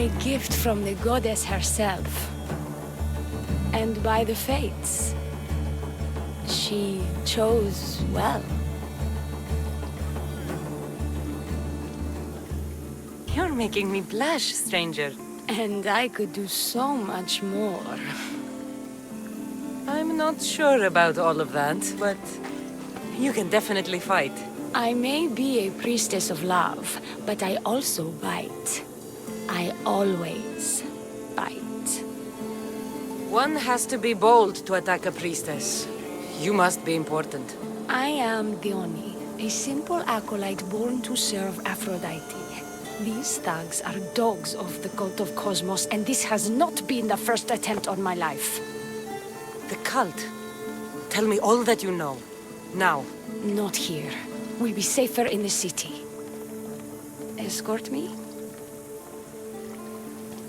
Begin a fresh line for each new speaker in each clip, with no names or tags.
A gift from the goddess herself. And by the fates. She chose well.
You're making me blush, stranger.
And I could do so much more.
I'm not sure about all of that, but you can definitely fight.
I may be a priestess of love, but I also bite. I always bite.
One has to be bold to attack a priestess. You must be important.
I am Diona, a simple acolyte born to serve Aphrodite. These thugs are dogs of the cult of Cosmos, and this has not been the first attempt on my life.
The cult? Tell me all that you know. Now.
Not here. We'll be safer in the city. Escort me?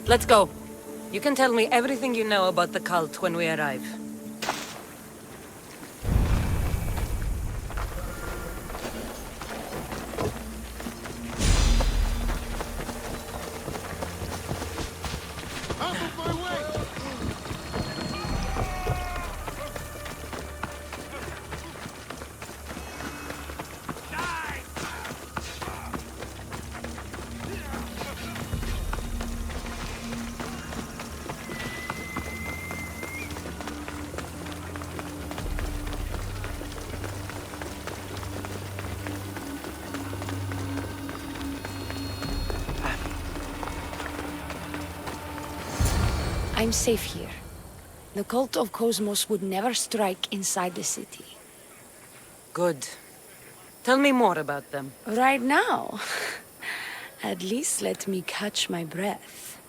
Let's go. You can tell me everything you know about the cult when we arrive.
I'm safe here. The cult of Cosmos would never strike inside the city.
Good. Tell me more about them.
Right now? At least let me catch my breath.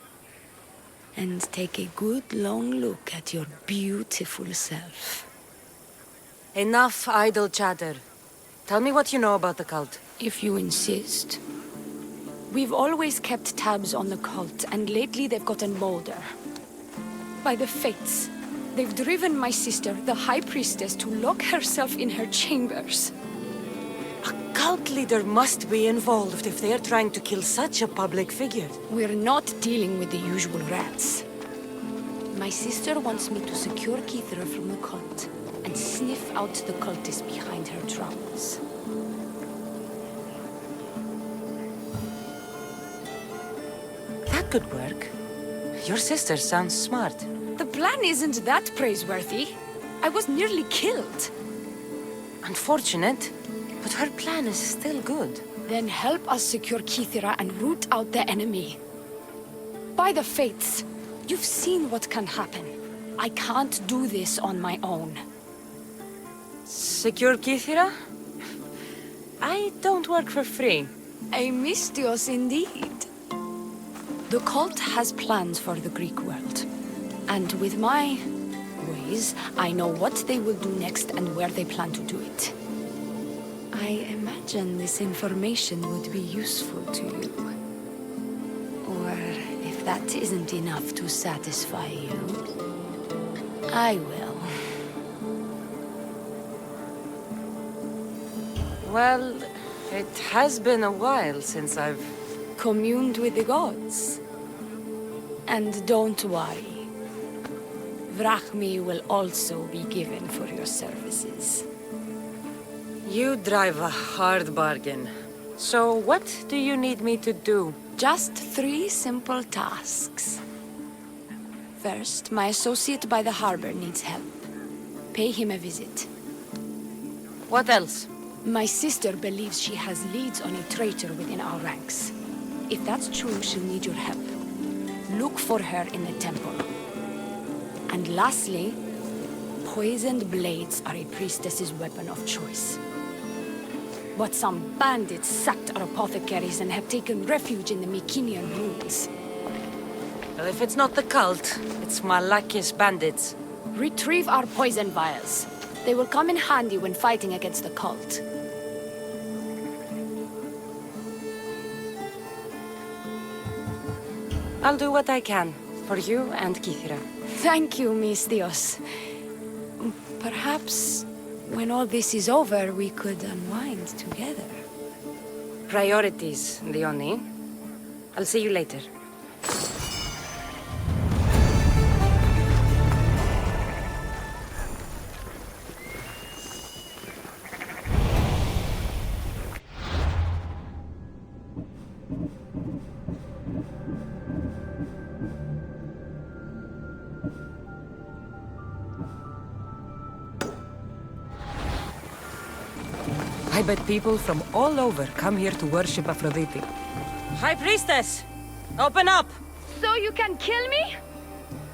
And take a good long look at your beautiful self.
Enough idle chatter. Tell me what you know about the cult.
If you insist. We've always kept tabs on the cult, and lately they've gotten bolder. By the fates, they've driven my sister, the High Priestess, to lock herself in her chambers.
A cult leader must be involved if they are trying to kill such a public figure.
We're not dealing with the usual rats. My sister wants me to secure Kithra from the cult, and sniff out the cultists behind her troubles.
That could work. Your sister sounds smart.
The plan isn't that praiseworthy. I was nearly killed.
Unfortunate, but her plan is still good.
Then help us secure Kithra and root out the enemy. By the fates, you've seen what can happen. I can't do this on my own.
Secure Kithira? I don't work for free.
A misthios indeed. The cult has plans for the Greek world. And with my ways, I know what they will do next and where they plan to do it. I imagine this information would be useful to you. Or if that isn't enough to satisfy you, I will.
Well, it has been a while since I've
communed with the gods. And don't worry. Vrachmi will also be given for your services.
You drive a hard bargain. So what do you need me to do?
Just 3 simple tasks. First, my associate by the harbor needs help. Pay him a visit.
What else?
My sister believes she has leads on a traitor within our ranks. If that's true, she'll need your help. Look for her in the temple. And lastly, poisoned blades are a priestess's weapon of choice. But some bandits sacked our apothecaries and have taken refuge in the Mycenaean ruins.
Well, if it's not the cult, it's Malakis bandits.
Retrieve our poison vials. They will come in handy when fighting against the cult.
I'll do what I can, for you and Kithira.
Thank you, misthios. Perhaps, when all this is over, we could unwind together.
Priorities, Diona. I'll see you later. I bet people from all over come here to worship Aphrodite. High Priestess! Open up!
So you can kill me?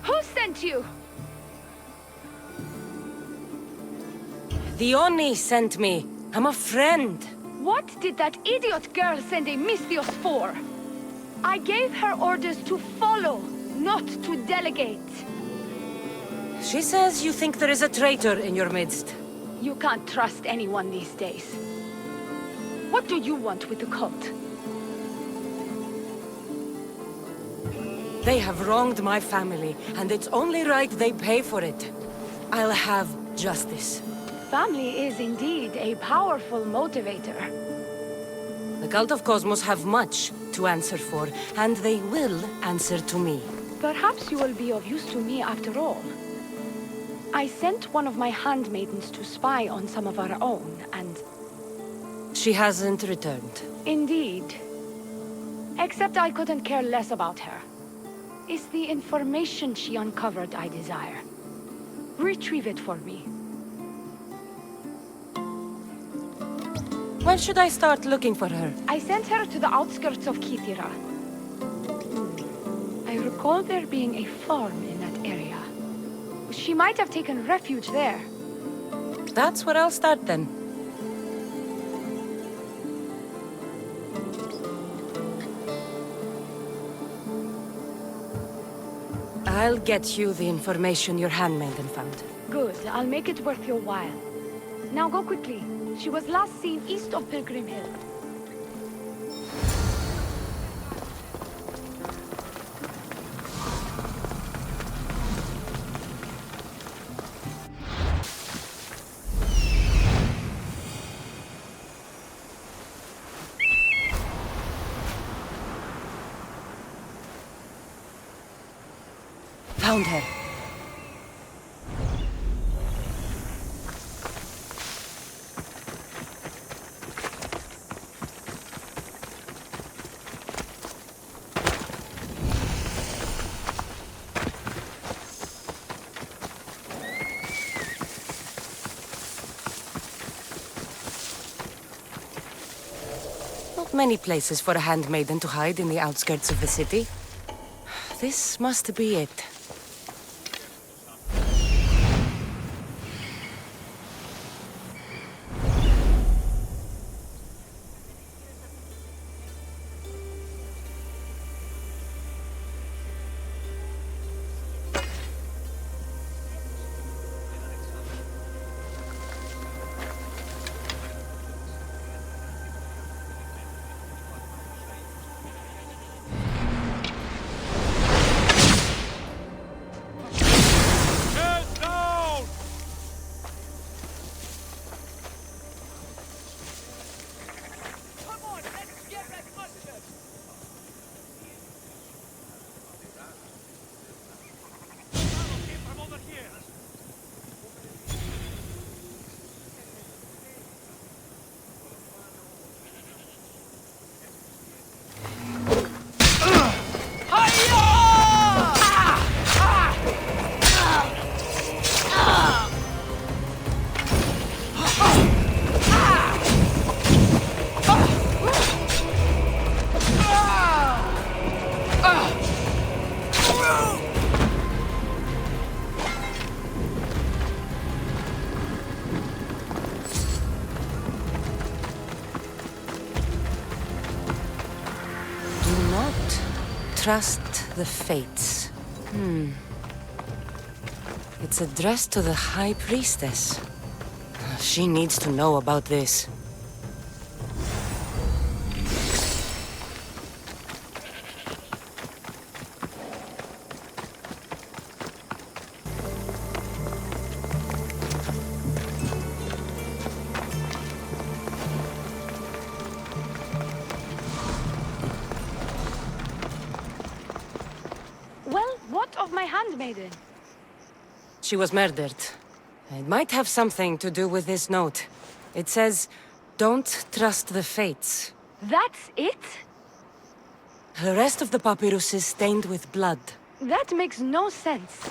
Who sent you?
Diona sent me. I'm a friend.
What did that idiot girl send a misthios for? I gave her orders to follow, not to delegate.
She says you think there is a traitor in your midst.
You can't trust anyone these days. What do you want with the cult?
They have wronged my family, and it's only right they pay for it. I'll have justice.
Family is indeed a powerful motivator.
The Cult of Cosmos have much to answer for, and they will answer to me.
Perhaps you will be of use to me after all. I sent one of my handmaidens to spy on some of our own, and...
She hasn't returned.
Indeed. Except I couldn't care less about her. It's the information she uncovered I desire. Retrieve it for me.
When should I start looking for her?
I sent her to the outskirts of Kythera. I recall there being a farm in that area. She might have taken refuge there.
That's where I'll start then. I'll get you the information your handmaiden found.
Good. I'll make it worth your while. Now go quickly. She was last seen east of Pilgrim Hill.
Found her. Not many places for a handmaiden to hide in the outskirts of the city. This must be it. Trust the fates. It's addressed to the High Priestess. She needs to know about this.
Handmaiden.
She was murdered. It might have something to do with this note. It says, "Don't trust the fates."
That's it?
The rest of the papyrus is stained with blood.
That makes no sense.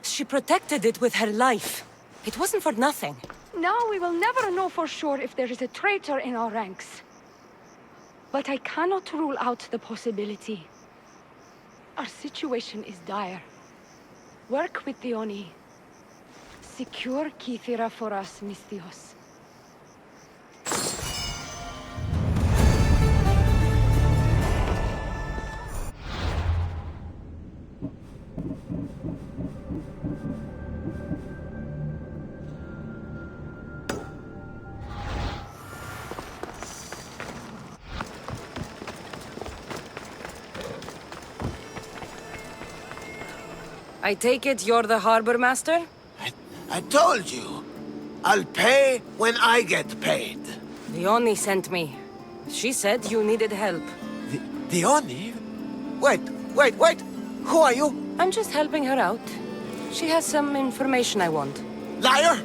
She protected it with her life. It wasn't for nothing.
Now we will never know for sure if there is a traitor in our ranks. But I cannot rule out the possibility. Our situation is dire. Work with Diona. Secure Kythera for us, misthios.
I take it you're the harbor master?
I told you. I'll pay when I get paid.
Diona sent me. She said you needed help.
Diona? Wait. Who are you?
I'm just helping her out. She has some information I want.
Liar!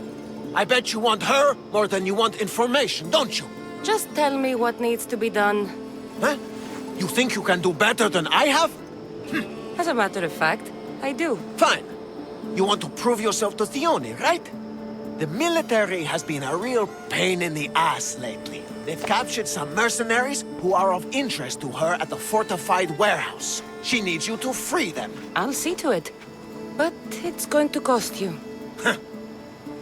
I bet you want her more than you want information, don't you?
Just tell me what needs to be done.
Huh? You think you can do better than I have?
As a matter of fact, I do.
Fine. You want to prove yourself to Diona, right? The military has been a real pain in the ass lately. They've captured some mercenaries who are of interest to her at the fortified warehouse. She needs you to free them.
I'll see to it. But it's going to cost you.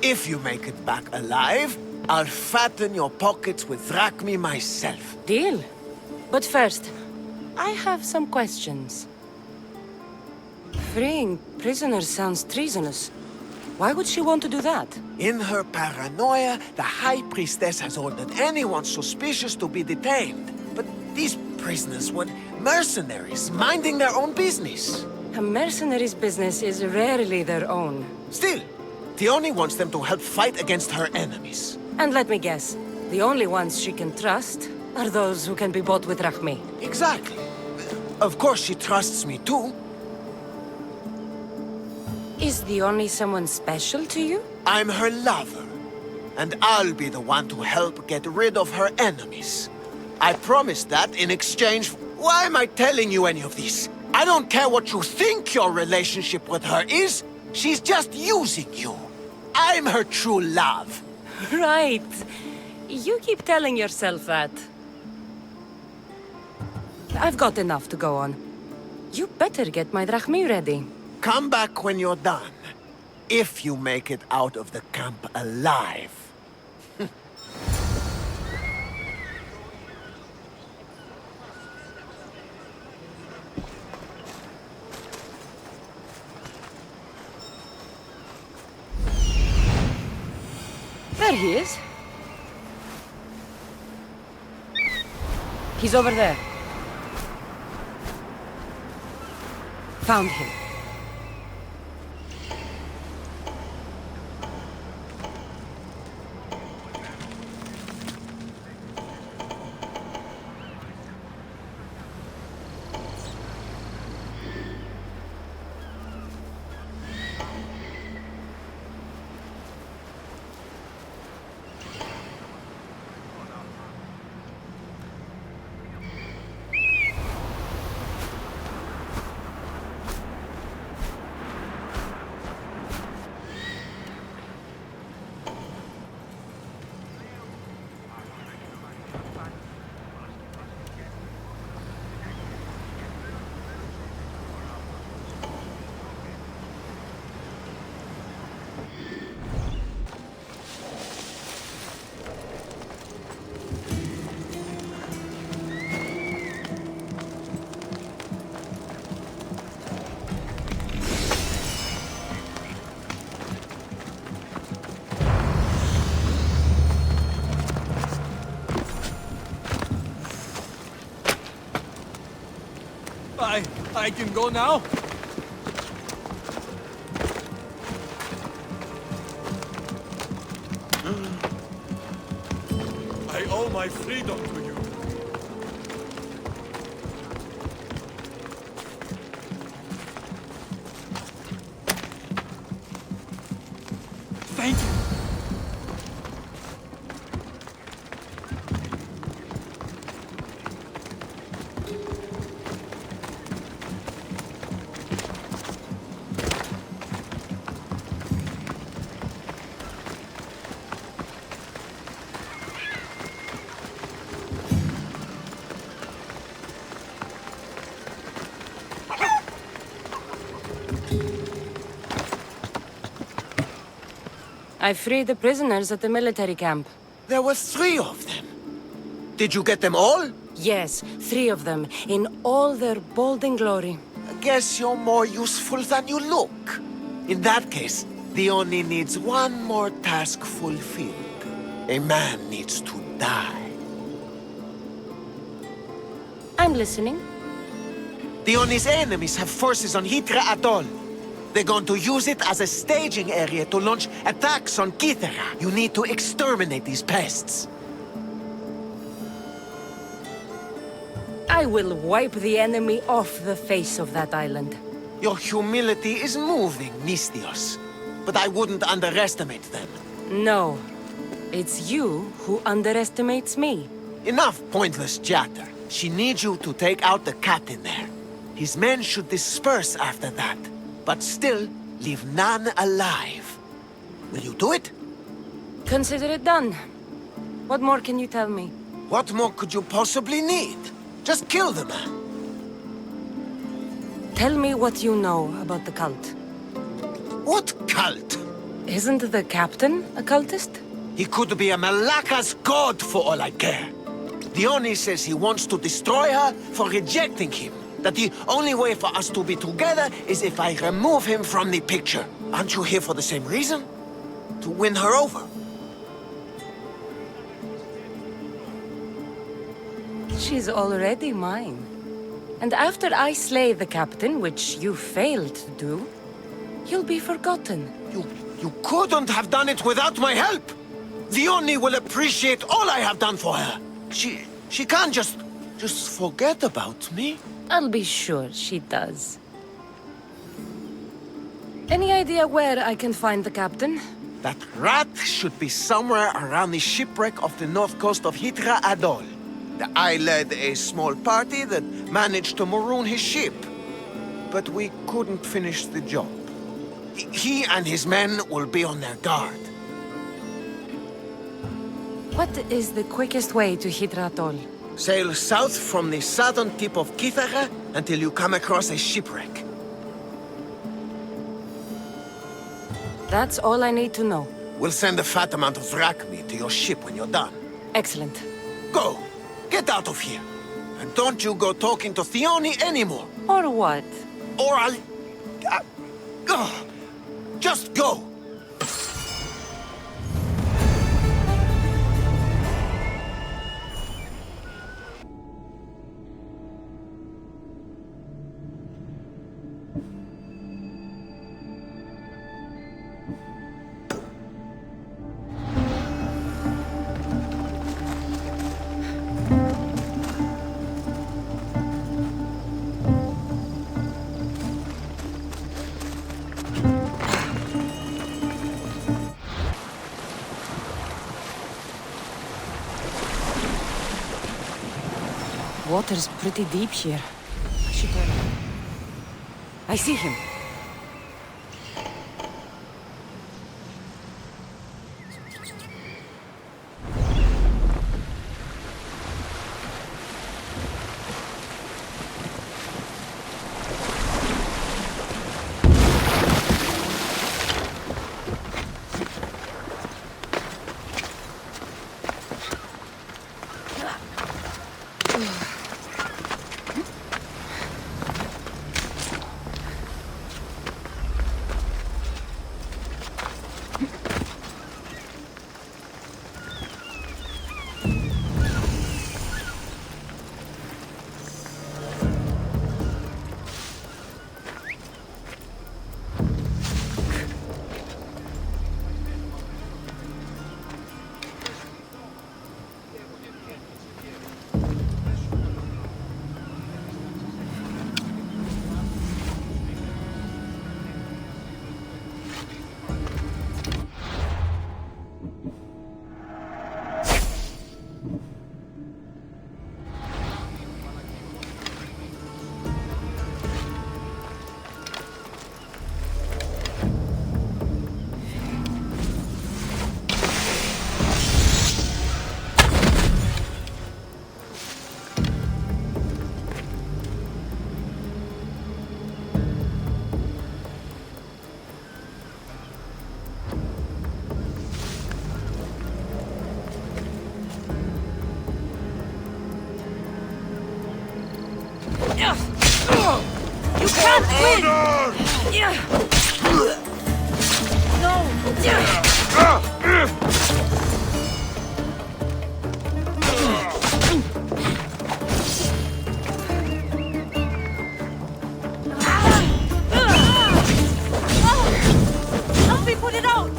If you make it back alive, I'll fatten your pockets with drachmi myself.
Deal. But first, I have some questions. Freeing prisoners sounds treasonous. Why would she want to do that?
In her paranoia, the High Priestess has ordered anyone suspicious to be detained. But these prisoners were mercenaries, minding their own business.
A mercenary's business is rarely their own.
Still, Diona wants them to help fight against her enemies.
And let me guess, the only ones she can trust are those who can be bought with drachmi.
Exactly. Of course she trusts me too.
Is Diona someone special to you?
I'm her lover, and I'll be the one to help get rid of her enemies. I promised that in exchange. Why am I telling you any of this? I don't care what you think your relationship with her is. She's just using you. I'm her true love.
Right. You keep telling yourself that. I've got enough to go on. You better get my drachmi ready.
Come back when you're done. If you make it out of the camp alive.
There he is. He's over there. Found him.
I can go now? I owe my freedom to you. Thank you.
I freed the prisoners at the military camp.
There were 3 of them. Did you get them all?
Yes, 3 of them, in all their bolden glory.
I guess you're more useful than you look. In that case, Diona needs one more task fulfilled. A man needs to die.
I'm listening.
Diona's enemies have forces on Hydra Atoll. They're going to use it as a staging area to launch attacks on Kythera. You need to exterminate these pests.
I will wipe the enemy off the face of that island.
Your humility is moving, misthios. But I wouldn't underestimate them.
No. It's you who underestimates me.
Enough pointless chatter. She needs you to take out the captain there. His men should disperse after that, but still leave none alive. Will you do it?
Consider it done. What more can you tell me?
What more could you possibly need? Just kill the man.
Tell me what you know about the cult.
What cult?
Isn't the captain a cultist?
He could be a Malaka's god for all I care. Diona says he wants to destroy her for rejecting him. That the only way for us to be together is if I remove him from the picture. Aren't you here for the same reason? To win her over?
She's already mine. And after I slay the captain, which you failed to do, you'll be forgotten.
You couldn't have done it without my help! Diona will appreciate all I have done for her. She can't just forget about me.
I'll be sure she does. Any idea where I can find the captain?
That rat should be somewhere around the shipwreck off the north coast of Hydra Atoll. I led a small party that managed to maroon his ship. But we couldn't finish the job. He and his men will be on their guard.
What is the quickest way to Hydra Atoll?
Sail south from the southern tip of Kythera until you come across a shipwreck.
That's all I need to know.
We'll send a fat amount of wrack meat to your ship when you're done.
Excellent.
Go! Get out of here! And don't you go talking to Diona anymore!
Or what?
Or I'll... just go!
Water's pretty deep here. I should turn. I see him.
Honor!
Help me put it out!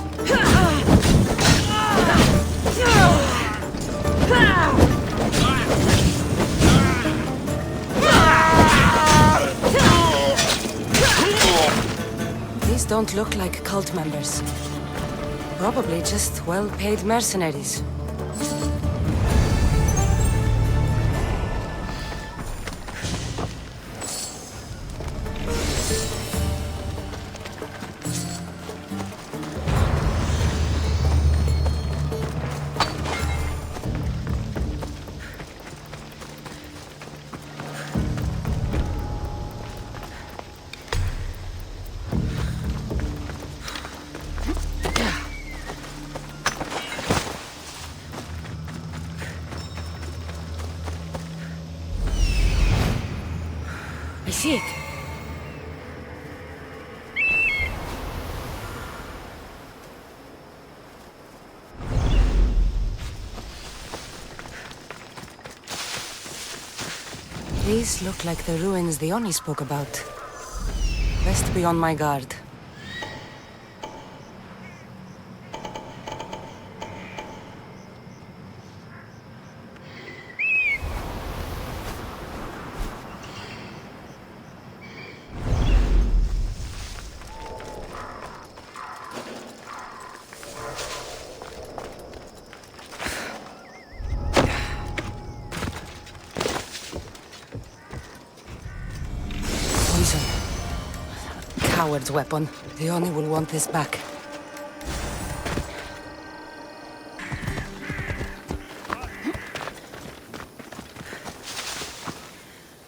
These don't look like cult members. Probably just well-paid mercenaries. I see it. These look like the ruins Diona spoke about. Best be on my guard. Poison. Coward's weapon. Diona will want this back.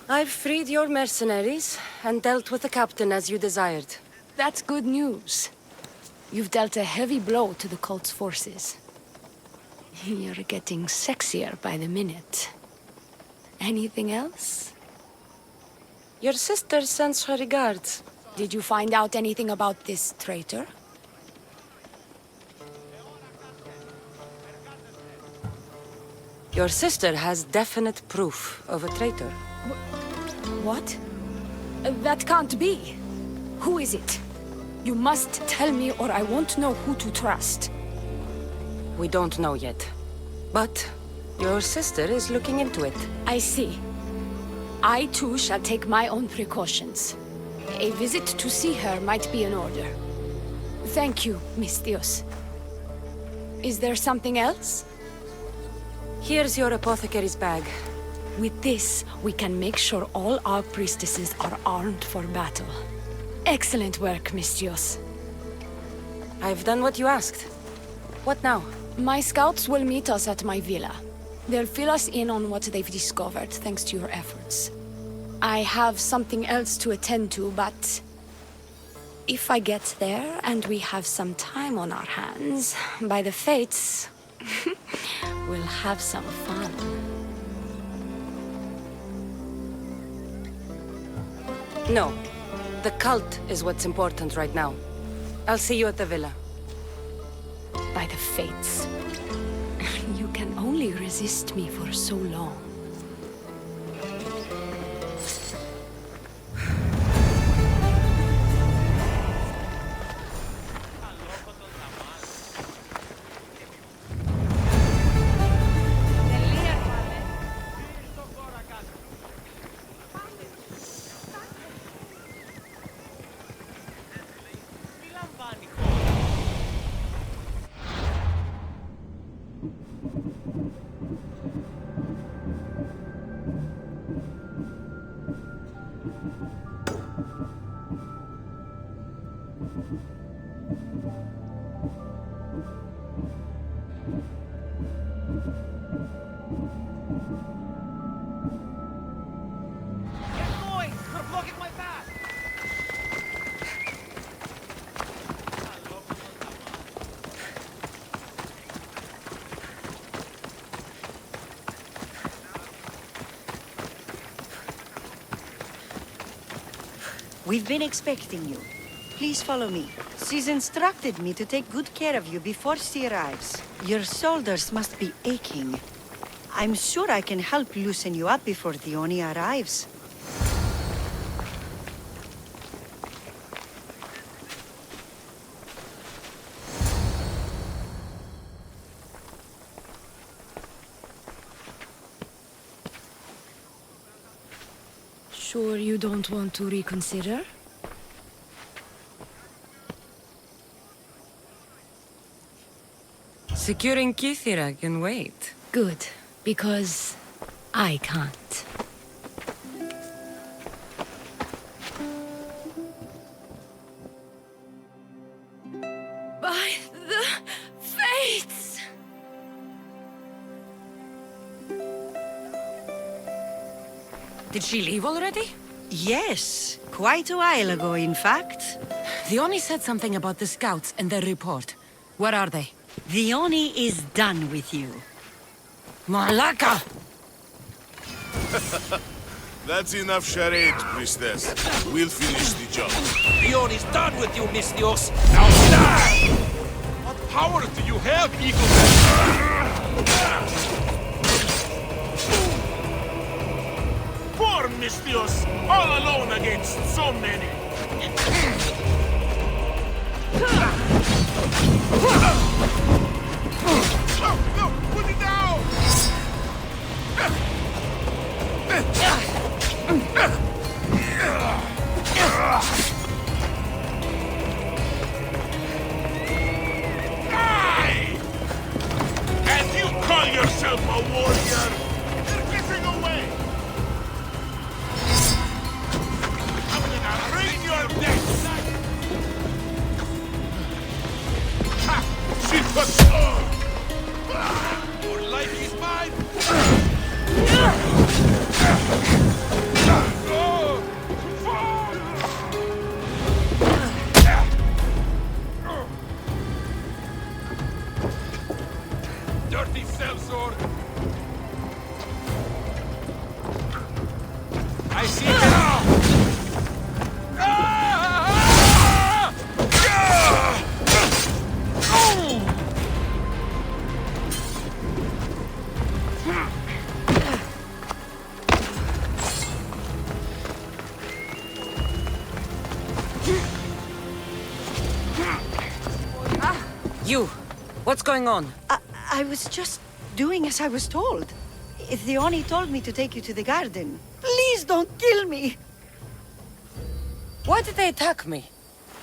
I've freed your mercenaries and dealt with the captain as you desired.
That's good news. You've dealt a heavy blow to the cult's forces. You're getting sexier by the minute. Anything else?
Your sister sends her regards.
Did you find out anything about this traitor?
Your sister has definite proof of a traitor.
What? That can't be. Who is it? You must tell me or I won't know who to trust.
We don't know yet. But your sister is looking into it.
I see. I too shall take my own precautions. A visit to see her might be in order. Thank you, misthios. Is there something else?
Here's your apothecary's bag.
With this, we can make sure all our priestesses are armed for battle. Excellent work, misthios.
I've done what you asked. What now?
My scouts will meet us at my villa. They'll fill us in on what they've discovered, thanks to your efforts. I have something else to attend to, but... if I get there and we have some time on our hands, by the fates, we'll have some fun.
No. The cult is what's important right now. I'll see you at the villa.
By the fates. You can only resist me for so long.
We've been expecting you. Please follow me. She's instructed me to take good care of you before she arrives. Your shoulders must be aching. I'm sure I can help loosen you up before Diona arrives.
Sure you don't want to reconsider?
Securing Kythera can wait.
Good, because I can't. By the fates!
Did she leave already?
Yes, quite a while ago, in fact.
Diona said something about the scouts and their report. Where are they?
Diona is done with you.
Malaka!
That's enough charade, priestess. We'll finish the job.
Diona's done with you, misthios. Now die! What power do you have, Eagle?
Poor misthios, all alone against so many. No, put it down! Die! And you call yourself a warrior? You're getting away! I'm gonna bring your death! Ha! She touched all!
Your life is mine! Dirty sellsword! I see it now!
You! What's going on?
I was just doing as I was told. Diona told me to take you to the garden. Please don't kill me!
Why did they attack me?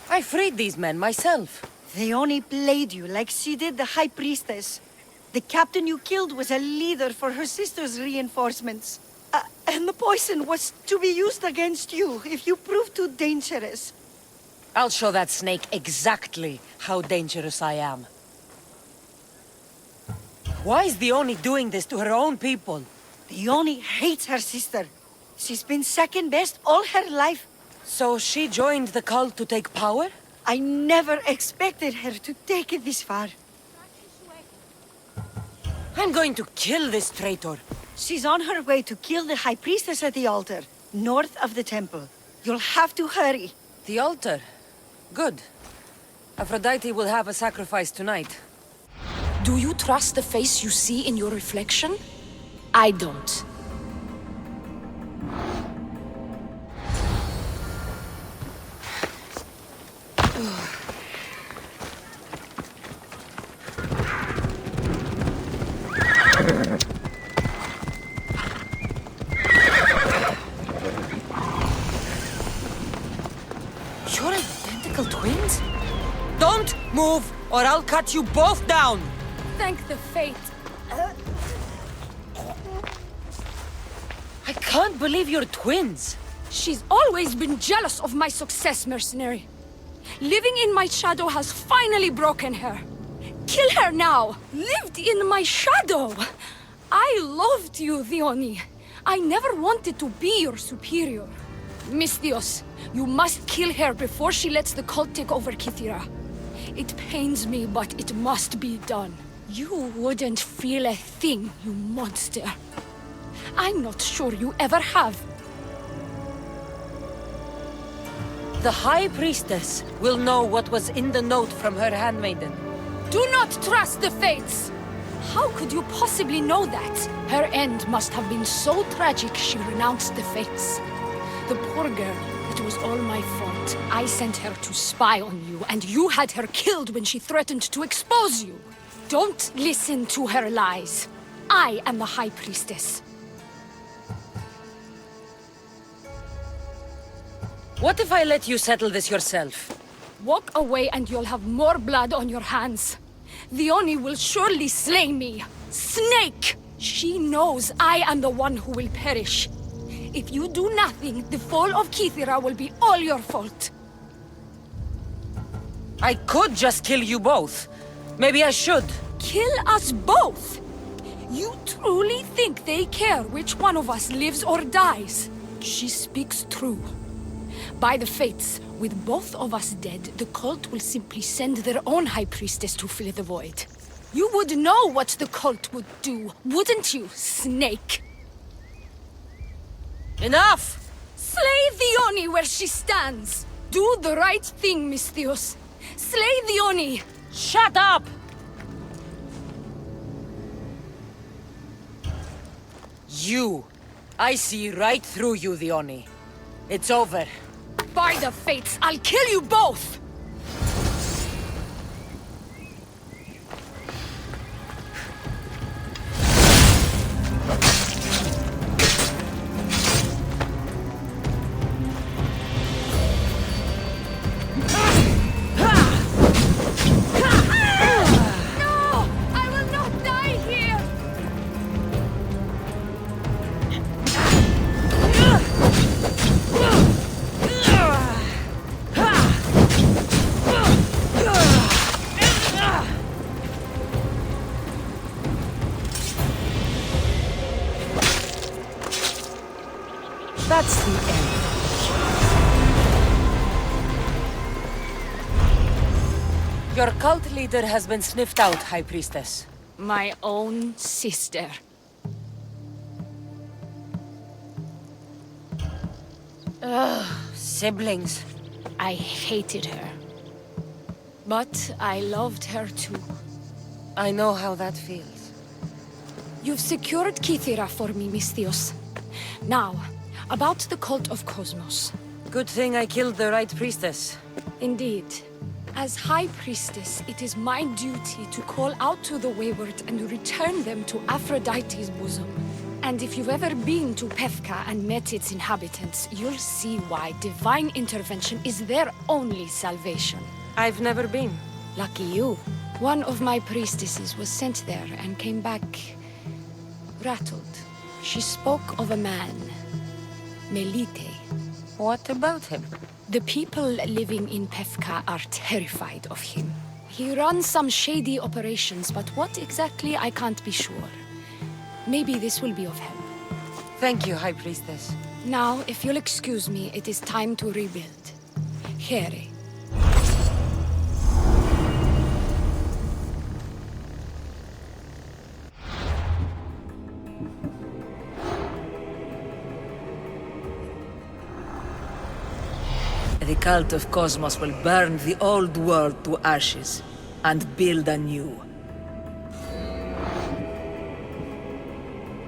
I freed these men myself.
Diona played you like she did the High Priestess. The captain you killed was a leader for her sister's reinforcements. And the poison was to be used against you if you prove too dangerous.
I'll show that snake exactly how dangerous I am. Why is Diona doing this to her own people?
Diona hates her sister. She's been second best all her life.
So she joined the cult to take power?
I never expected her to take it this far.
I'm going to kill this traitor.
She's on her way to kill the High Priestess at the altar, north of the temple. You'll have to hurry.
The altar? Good. Aphrodite will have a sacrifice tonight.
Do you trust the face you see in your reflection? I don't.
You're identical twins? Don't move, or I'll cut you both down!
Thank the fate.
I can't believe you're twins!
She's always been jealous of my success, mercenary. Living in my shadow has finally broken her. Kill her now! Lived in my shadow! I loved you, Diona. I never wanted to be your superior. Misthios, you must kill her before she lets the cult take over Kythera. It pains me, but it must be done. You wouldn't feel a thing, you monster. I'm not sure you ever have.
The High Priestess will know what was in the note from her handmaiden.
Do not trust the fates! How could you possibly know that? Her end must have been so tragic she renounced the fates. The poor girl, it was all my fault. I sent her to spy on you, and you had her killed when she threatened to expose you. Don't listen to her lies. I am the High Priestess.
What if I let you settle this yourself?
Walk away and you'll have more blood on your hands. The Oni will surely slay me. Snake! She knows I am the one who will perish. If you do nothing, the fall of Kythera will be all your fault.
I could just kill you both. Maybe I should.
Kill us both? You truly think they care which one of us lives or dies? She speaks true. By the fates, with both of us dead, the cult will simply send their own High Priestess to fill the void. You would know what the cult would do, wouldn't you, Snake?
Enough!
Slay the Oni where she stands! Do the right thing, misthios. Slay the Oni!
Shut up! You! I see right through you, the Oni. It's over.
By the fates, I'll kill you both!
That's the end. Your cult leader has been sniffed out, High Priestess.
My own sister.
Siblings.
I hated her. But I loved her too.
I know how that feels.
You've secured Kythera for me, misthios. Now, about the cult of Cosmos.
Good thing I killed the right priestess.
Indeed. As High Priestess, it is my duty to call out to the wayward and return them to Aphrodite's bosom. And if you've ever been to Pefka and met its inhabitants, you'll see why divine intervention is their only salvation.
I've never been.
Lucky you. One of my priestesses was sent there and came back rattled. She spoke of a man, Melite.
What about him?
The people living in Pefka are terrified of him. He runs some shady operations, but what exactly I can't be sure. Maybe this will be of help.
Thank you, High Priestess.
Now, if you'll excuse me, it is time to rebuild. Here.
The cult of Cosmos will burn the old world to ashes and build anew.